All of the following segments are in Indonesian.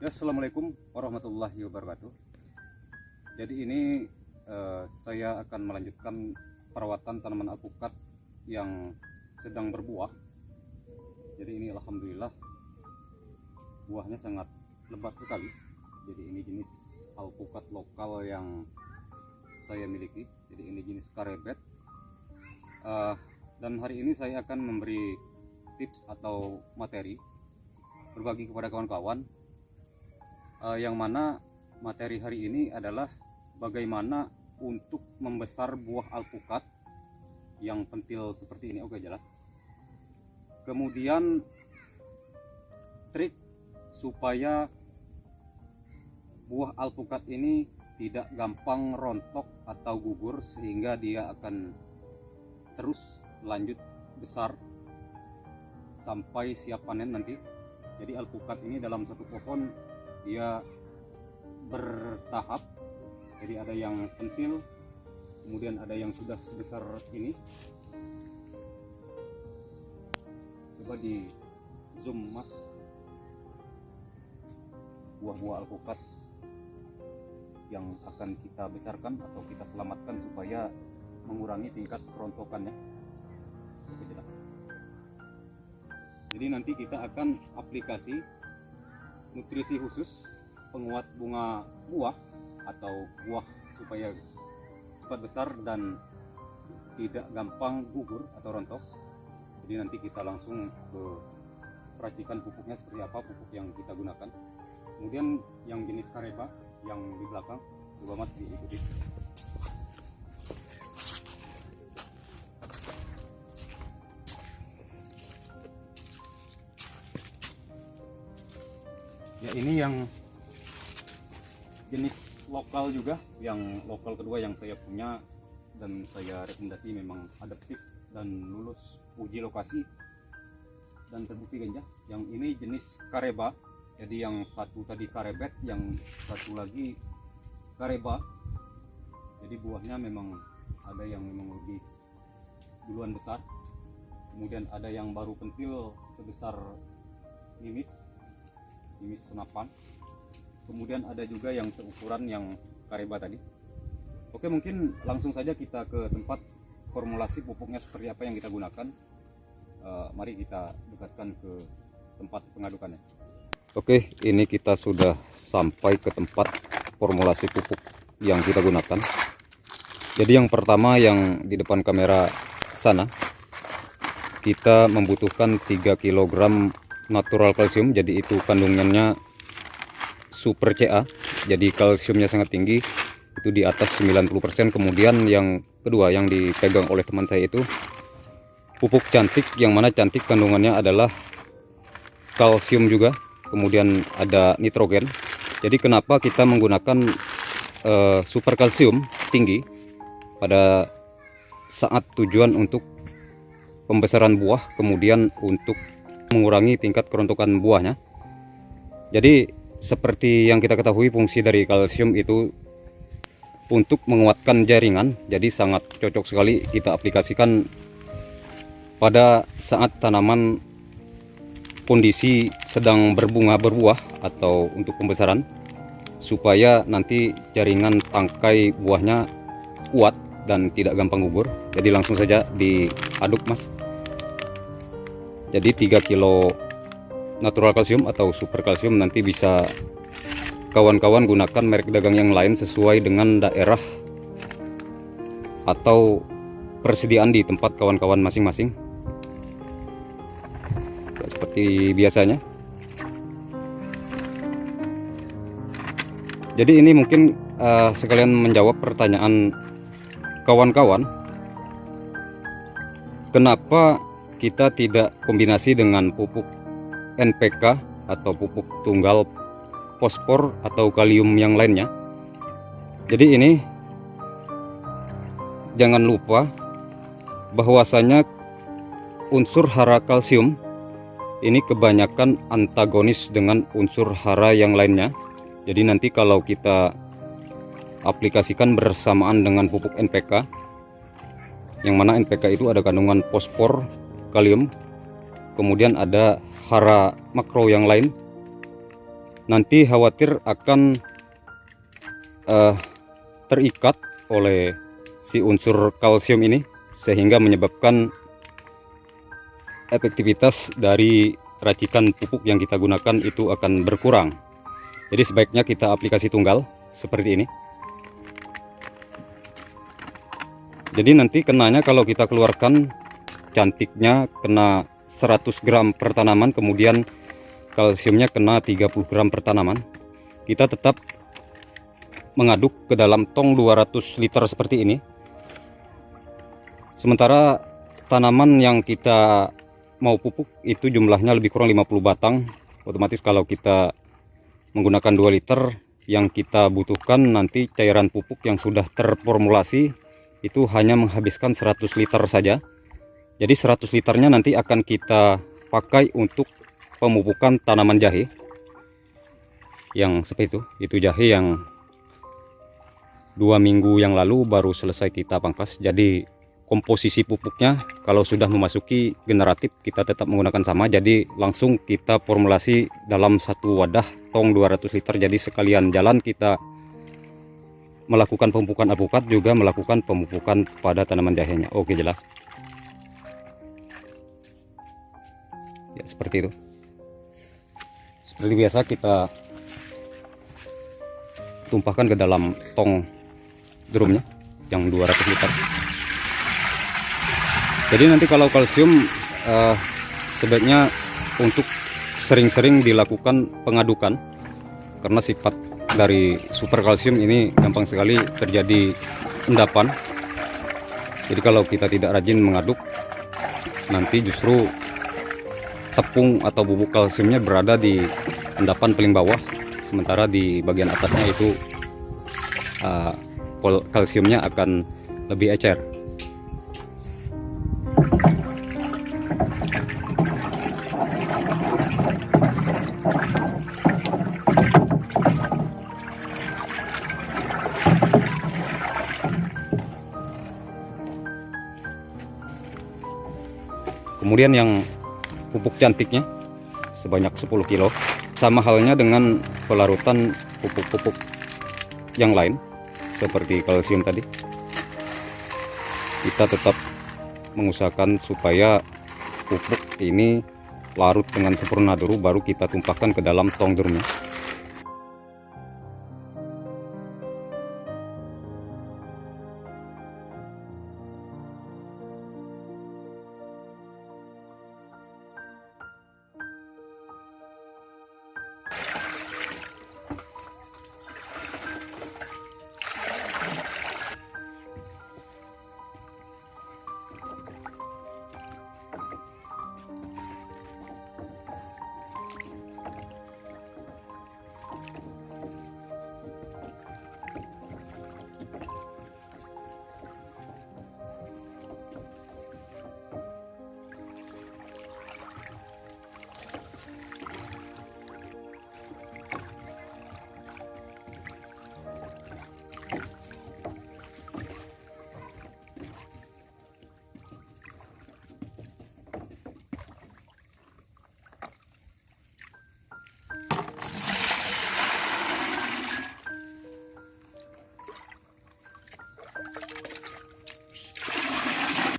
Assalamualaikum warahmatullahi wabarakatuh. Jadi ini saya akan melanjutkan perawatan tanaman alpukat yang sedang berbuah. Jadi ini alhamdulillah buahnya sangat lebat sekali. Jadi ini jenis alpukat lokal yang saya miliki. Jadi ini jenis karebet. Dan hari ini saya akan memberi tips atau materi berbagi kepada kawan-kawan, yang mana materi hari ini adalah bagaimana untuk membesar buah alpukat yang pentil seperti ini. Oke, jelas. Kemudian trik supaya buah alpukat ini tidak gampang rontok atau gugur sehingga dia akan terus lanjut besar sampai siap panen nanti. Jadi alpukat ini dalam satu pohon dia bertahap. Jadi ada yang pentil, kemudian ada yang sudah sebesar ini. Coba di zoom mas, buah-buah alpukat yang akan kita besarkan atau kita selamatkan supaya mengurangi tingkat kerontokannya. Oke, jelas. Jadi nanti kita akan aplikasi nutrisi khusus penguat bunga buah atau buah supaya cepat besar dan tidak gampang gugur atau rontok. Jadi nanti kita langsung ke racikan pupuknya seperti apa pupuk yang kita gunakan. Kemudian yang jenis kareba yang di belakang, coba mas diikuti. Ya, ini yang jenis lokal juga, yang lokal kedua yang saya punya dan saya rekomendasi, memang adaptif dan lulus uji lokasi dan terbukti ganja. Yang ini jenis kareba. Jadi yang satu tadi karebet, yang satu lagi kareba. Jadi buahnya memang ada yang memang lebih duluan besar, kemudian ada yang baru pentil sebesar mimis senapan, kemudian ada juga yang seukuran yang kareba tadi. Oke, mungkin langsung saja kita ke tempat formulasi pupuknya seperti apa yang kita gunakan. Mari kita dekatkan ke tempat pengadukannya. Oke, ini kita sudah sampai ke tempat formulasi pupuk yang kita gunakan. Jadi yang pertama yang di depan kamera sana, kita membutuhkan 3 kg natural kalsium. Jadi itu kandungannya super CA, jadi kalsiumnya sangat tinggi, itu di atas 90%. Kemudian yang kedua yang dipegang oleh teman saya itu pupuk cantik, yang mana cantik kandungannya adalah kalsium juga, kemudian ada nitrogen. Jadi kenapa kita menggunakan super kalsium tinggi pada saat tujuan untuk pembesaran buah, kemudian untuk mengurangi tingkat kerontokan buahnya. Jadi seperti yang kita ketahui, fungsi dari kalsium itu untuk menguatkan jaringan. Jadi sangat cocok sekali kita aplikasikan pada saat tanaman kondisi sedang berbunga berbuah atau untuk pembesaran, supaya nanti jaringan tangkai buahnya kuat dan tidak gampang gugur. Jadi langsung saja diaduk mas. Jadi 3 kilo natural kalsium atau super kalsium, nanti bisa kawan-kawan gunakan merek dagang yang lain sesuai dengan daerah atau persediaan di tempat kawan-kawan masing-masing. Ya, seperti biasanya. Jadi ini mungkin sekalian menjawab pertanyaan kawan-kawan, kenapa kita tidak kombinasi dengan pupuk NPK atau pupuk tunggal fosfor atau kalium yang lainnya. Jadi ini jangan lupa bahwasanya unsur hara kalsium ini kebanyakan antagonis dengan unsur hara yang lainnya. Jadi nanti kalau kita aplikasikan bersamaan dengan pupuk NPK, yang mana NPK itu ada kandungan fosfor, kalium, kemudian ada hara makro yang lain, nanti khawatir akan terikat oleh si unsur kalsium ini, sehingga menyebabkan efektivitas dari racikan pupuk yang kita gunakan itu akan berkurang. Jadi sebaiknya kita aplikasi tunggal seperti ini. Jadi nanti kenanya kalau kita keluarkan cantiknya kena 100 gram per tanaman, kemudian kalsiumnya kena 30 gram per tanaman. Kita tetap mengaduk ke dalam tong 200 liter seperti ini. Sementara tanaman yang kita mau pupuk itu jumlahnya lebih kurang 50 batang. Otomatis kalau kita menggunakan 2 liter, yang kita butuhkan nanti cairan pupuk yang sudah terformulasi itu hanya menghabiskan 100 liter saja. Jadi 100 liternya nanti akan kita pakai untuk pemupukan tanaman jahe. Yang seperti itu jahe yang 2 minggu yang lalu baru selesai kita pangkas. Jadi komposisi pupuknya kalau sudah memasuki generatif kita tetap menggunakan sama. Jadi langsung kita formulasi dalam satu wadah tong 200 liter. Jadi sekalian jalan kita melakukan pemupukan alpukat, juga melakukan pemupukan pada tanaman jahenya. Oke, jelas ya, seperti itu. Seperti biasa kita tumpahkan ke dalam tong drumnya yang 200 liter. Jadi nanti kalau kalsium sebaiknya untuk sering-sering dilakukan pengadukan, karena sifat dari super kalsium ini gampang sekali terjadi endapan. Jadi kalau kita tidak rajin mengaduk, nanti justru tepung atau bubuk kalsiumnya berada di endapan paling bawah, sementara di bagian atasnya itu kalsiumnya akan lebih ecer. Kemudian yang pupuk cantiknya sebanyak 10 kilo. Sama halnya dengan pelarutan pupuk-pupuk yang lain seperti kalsium tadi. Kita tetap mengusahakan supaya pupuk ini larut dengan sempurna dulu, baru kita tumpahkan ke dalam tong drumnya.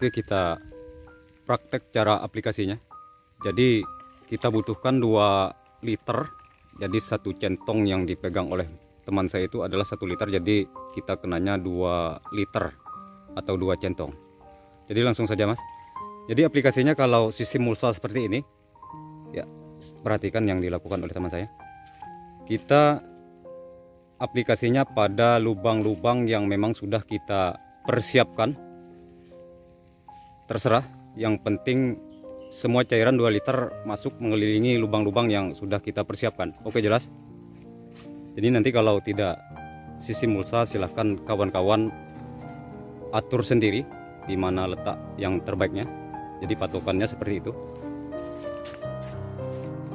Oke, kita praktek cara aplikasinya. Jadi kita butuhkan 2 liter. Jadi satu centong yang dipegang oleh teman saya itu adalah 1 liter. Jadi kita kenanya 2 liter atau 2 centong. Jadi langsung saja, Mas. Jadi aplikasinya kalau sistem mulsa seperti ini, ya perhatikan yang dilakukan oleh teman saya. Kita aplikasinya pada lubang-lubang yang memang sudah kita persiapkan. Terserah, yang penting semua cairan 2 liter masuk mengelilingi lubang-lubang yang sudah kita persiapkan. Oke, jelas. Jadi nanti kalau tidak sistem mulsa, silahkan kawan-kawan atur sendiri di mana letak yang terbaiknya. Jadi patokannya seperti itu,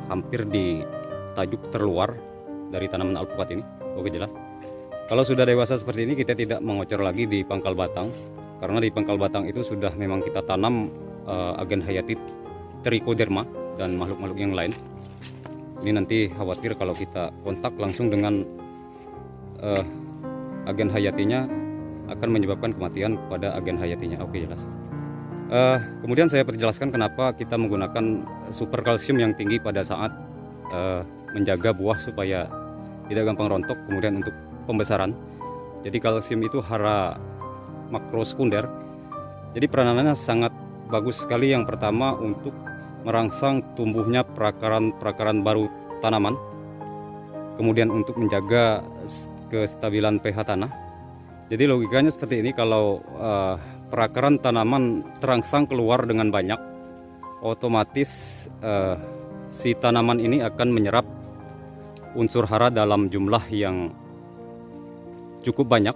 hampir di tajuk terluar dari tanaman alpukat ini. Oke, jelas. Kalau sudah dewasa seperti ini, kita tidak mengocor lagi di pangkal batang, karena di pangkal batang itu sudah memang kita tanam agen hayati trichoderma dan makhluk-makhluk yang lain. Ini nanti khawatir kalau kita kontak langsung dengan agen hayatinya akan menyebabkan kematian pada agen hayatinya. Oke, jelas. Kemudian saya perjelaskan kenapa kita menggunakan super kalsium yang tinggi pada saat menjaga buah supaya tidak gampang rontok. Kemudian untuk pembesaran, jadi kalsium itu hara makrosekunder. Jadi peranannya sangat bagus sekali. Yang pertama untuk merangsang tumbuhnya perakaran baru tanaman, kemudian untuk menjaga kestabilan pH tanah. Jadi logikanya seperti ini, kalau perakaran tanaman terangsang keluar dengan banyak, otomatis si tanaman ini akan menyerap unsur hara dalam jumlah yang cukup banyak.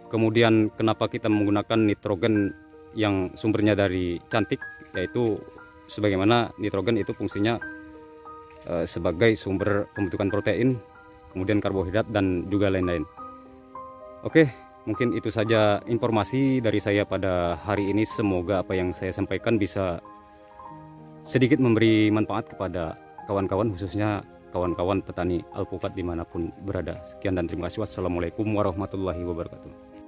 Kemudian kenapa kita menggunakan nitrogen yang sumbernya dari cantik, yaitu sebagaimana nitrogen itu fungsinya sebagai sumber pembentukan protein, kemudian karbohidrat dan juga lain-lain. Oke, mungkin itu saja informasi dari saya pada hari ini. Semoga apa yang saya sampaikan bisa sedikit memberi manfaat kepada kawan-kawan, khususnya kawan-kawan petani alpukat dimanapun berada. Sekian dan terima kasih. Wassalamualaikum warahmatullahi wabarakatuh.